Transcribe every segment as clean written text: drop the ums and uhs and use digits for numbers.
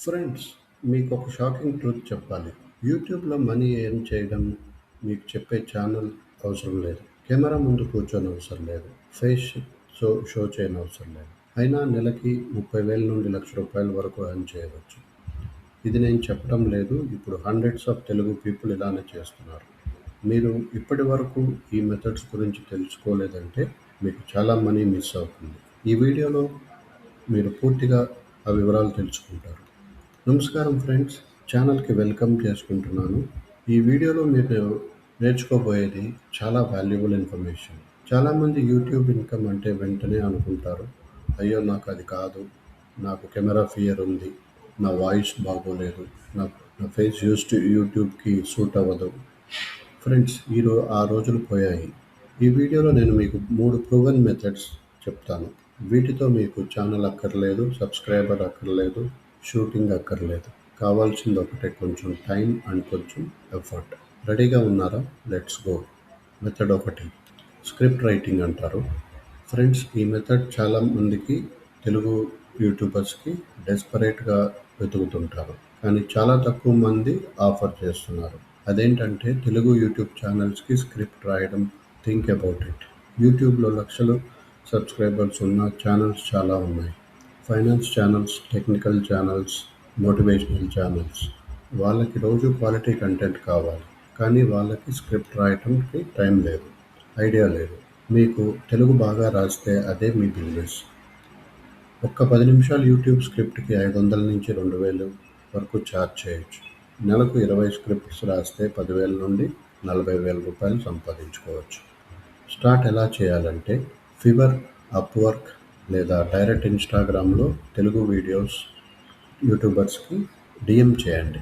Friends, మీకు ఒక shocking truth చెప్పాలి. యూట్యూబ్‌లో మనీ ఎర్న్ చేయడం మీకు చెప్పే ఛానల్ అవసరం లేదు. కెమెరా ముందు కూర్చోనవసరం లేదు. ఫేస్ షో చేయనవసరం లేదు. అయినా నెలకి 30,000 నుండి ₹1,00,000 వరకు ఎర్న్ చేయవచ్చు. ఇది నేను చెప్పడం లేదు. ఇప్పుడు హండ్రెడ్స్ ఆఫ్ తెలుగు పీపుల్ ఇలానే చేస్తున్నారు. మీరు ఇప్పటి వరకు ఈ మెథడ్స్ గురించి తెలుసుకోలేదంటే మీకు చాలా మనీ మిస్ అవుతుంది. ఈ వీడియోలో మీరు పూర్తిగా ఆ వివరాలు తెలుసుకుంటారు. నమస్కారం ఫ్రెండ్స్, ఛానల్కి వెల్కమ్ చేసుకుంటున్నాను. ఈ వీడియోలో మీరు నేర్చుకోబోయేది చాలా వాల్యుబుల్ ఇన్ఫర్మేషన్. చాలామంది యూట్యూబ్ ఇన్కమ్ అంటే వెంటనే అనుకుంటారు, అయ్యో నాకు అది కాదు, నాకు కెమెరా ఫియర్ ఉంది, నా వాయిస్ బాగోలేదు, నా నా ఫేస్ యూట్యూబ్కి సూట్ అవ్వదు. ఫ్రెండ్స్, ఆ రోజులు పోయాయి. ఈ వీడియోలో నేను మీకు 3 ప్రూవెన్ మెథడ్స్ చెప్తాను. వీటితో మీకు ఛానల్ అక్కర్లేదు, సబ్స్క్రైబర్ అక్కర్లేదు, షూటింగ్ అక్కర్లేదు. కావాల్సింది ఒకటే, కొంచెం టైం అండ్ కొంచెం ఎఫర్ట్. రెడీగా ఉన్నారా? Let's go. Method 1, script writing అంటారు. ఫ్రెండ్స్, ఈ మెథడ్ చాలామందికి తెలుగు యూట్యూబర్స్కి డెస్పరేట్గా వెతుకుతుంటారు, కానీ చాలా తక్కువ మంది ఆఫర్ చేస్తున్నారు. అదేంటంటే తెలుగు యూట్యూబ్ ఛానల్స్కి స్క్రిప్ట్ రాయడం. Think about it. యూట్యూబ్లో లక్షలు సబ్స్క్రైబర్స్ ఉన్న ఛానల్స్ చాలా ఉన్నాయి. Finance channels, technical channels, motivational channels. వాళ్ళకి రోజు క్వాలిటీ కంటెంట్ కావాలి, కానీ వాళ్ళకి స్క్రిప్ట్ రాయడానికి టైం లేదు, ఐడియా లేదు. మీకు తెలుగు బాగా రాస్తే అదే మీ బిజినెస్. ఒక్క 10 నిమిషాలు యూట్యూబ్ స్క్రిప్ట్కి 500 నుంచి 2,000 వరకు ఛార్జ్ చేయొచ్చు. నెలకు 20 స్క్రిప్ట్స్ రాస్తే 10,000 నుండి 40,000 రూపాయలు సంపాదించుకోవచ్చు. స్టార్ట్ ఎలా చేయాలంటే, ఫివర్, అప్వర్క్ లేదా డైరెక్ట్ ఇన్స్టాగ్రామ్లో తెలుగు వీడియోస్ యూట్యూబర్స్కి డిఎం చేయండి.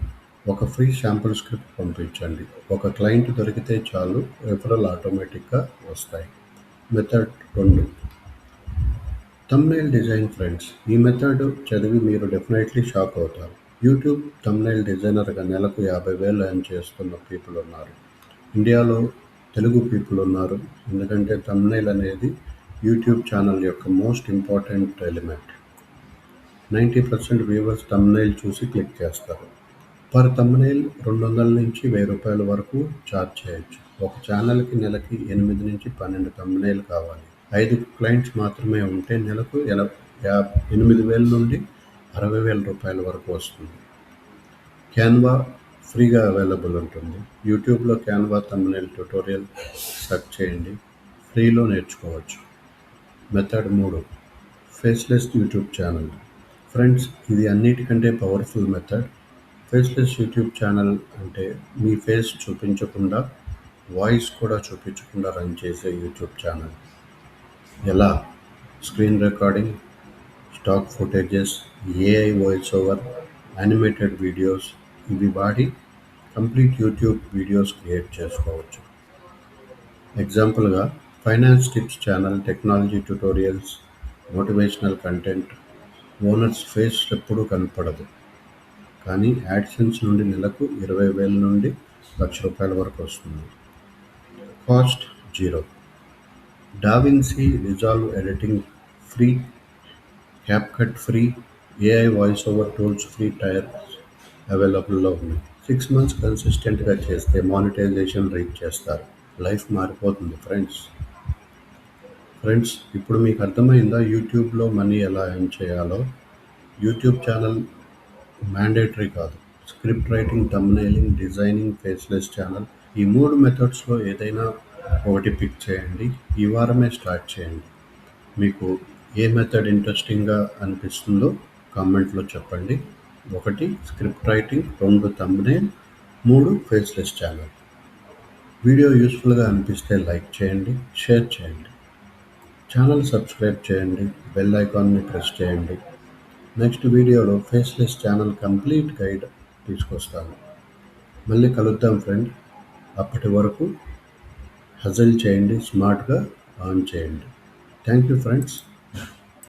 ఒక ఫ్రీ శాంపుల్ స్క్రిప్ట్ పంపించండి. ఒక క్లయింట్ దొరికితే చాలు, రెఫరల్ ఆటోమేటిక్గా వస్తాయి. Method 2, thumbnail design. ఫ్రెండ్స్, ఈ మెథడ్ చదివి మీరు డెఫినెట్లీ షాక్ అవుతారు. యూట్యూబ్ థంబ్నెయిల్ డిజైనర్గా నెలకు 50,000 ఎర్న్ చేస్తున్న పీపుల్ ఉన్నారు. ఇండియాలో తెలుగు పీపుల్ ఉన్నారు. ఎందుకంటే థంబ్నెయిల్ అనేది యూట్యూబ్ ఛానల్ యొక్క most important element. 90% viewers thumbnail చూసి క్లిక్ చేస్తారు. పర్ థంబ్నెయిల్ 200 నుంచి 1,000 రూపాయల వరకు ఛార్జ్ చేయొచ్చు. ఒక ఛానల్కి నెలకి 8 నుంచి 12 థంబ్నెయిల్ కావాలి. 5 క్లయింట్స్ మాత్రమే ఉంటే నెలకు 8,000 నుండి 60,000 రూపాయల వరకు వస్తుంది. క్యాన్వా ఫ్రీగా అవైలబుల్ ఉంటుంది. యూట్యూబ్లో క్యాన్వా థంబ్నెయిల్ ట్యుటోరియల్ సెర్చ్ చేయండి, ఫ్రీలో నేర్చుకోవచ్చు. Method 3, faceless YouTube channel. Friends, ఇది అన్నిటికంటే powerful method. Faceless YouTube channel అంటే మీ ఫేస్ చూపించకుండా, వాయిస్ కూడా చూపించకుండా రన్ చేసే యూట్యూబ్ ఛానల్. ఎలా? Screen recording, stock footages, AI voice over, animated videos, ఇవి వాడి కంప్లీట్ యూట్యూబ్ వీడియోస్ క్రియేట్ చేసుకోవచ్చు. ఎగ్జాంపుల్గా finance tips channel, technology tutorials, motivational content. Owners face ఎప్పుడూ కనపడదు, కానీ యాడ్సెన్స్ నుండి నెలకు 20,000 నుండి ₹1,00,000 వరకు వస్తుంది. Cost 0. DaVinci Resolve editing free, CapCut free, AI voice over tools free tiers అవైలబుల్లో ఉన్నాయి. 6 months కన్సిస్టెంట్గా చేస్తే మానిటైజేషన్ రీచ్ చేస్తారు. లైఫ్ మారిపోతుంది ఫ్రెండ్స్, ఇప్పుడు మీకు అర్థమైందా యూట్యూబ్లో మనీ ఎలా ఎర్న్ చేయాలో? యూట్యూబ్ ఛానల్ మ్యాండేటరీ కాదు. Script writing, thumbnailing, designing, faceless channel, ఈ 3 మెథడ్స్లో ఏదైనా ఒకటి పిక్ చేయండి. ఈ వారమే స్టార్ట్ చేయండి. మీకు ఏ మెథడ్ ఇంట్రెస్టింగ్గా అనిపిస్తుందో కామెంట్లో చెప్పండి. 1 script writing, 2 thumbnail, 3 faceless channel. Video యూస్ఫుల్గా అనిపిస్తే లైక్ చేయండి, షేర్ చేయండి, ఛానల్ సబ్స్క్రైబ్ చేయండి, బెల్ ఐకాన్ని ప్రెస్ చేయండి. నెక్స్ట్ వీడియోలో ఫేస్లెస్ ఛానల్ కంప్లీట్ గైడ్ తీసుకొస్తాను. మళ్ళీ కలుద్దాం ఫ్రెండ్. అప్పటి వరకు హజిల్ చేయండి, స్మార్ట్గా ఆన్ చేయండి. Thank you friends.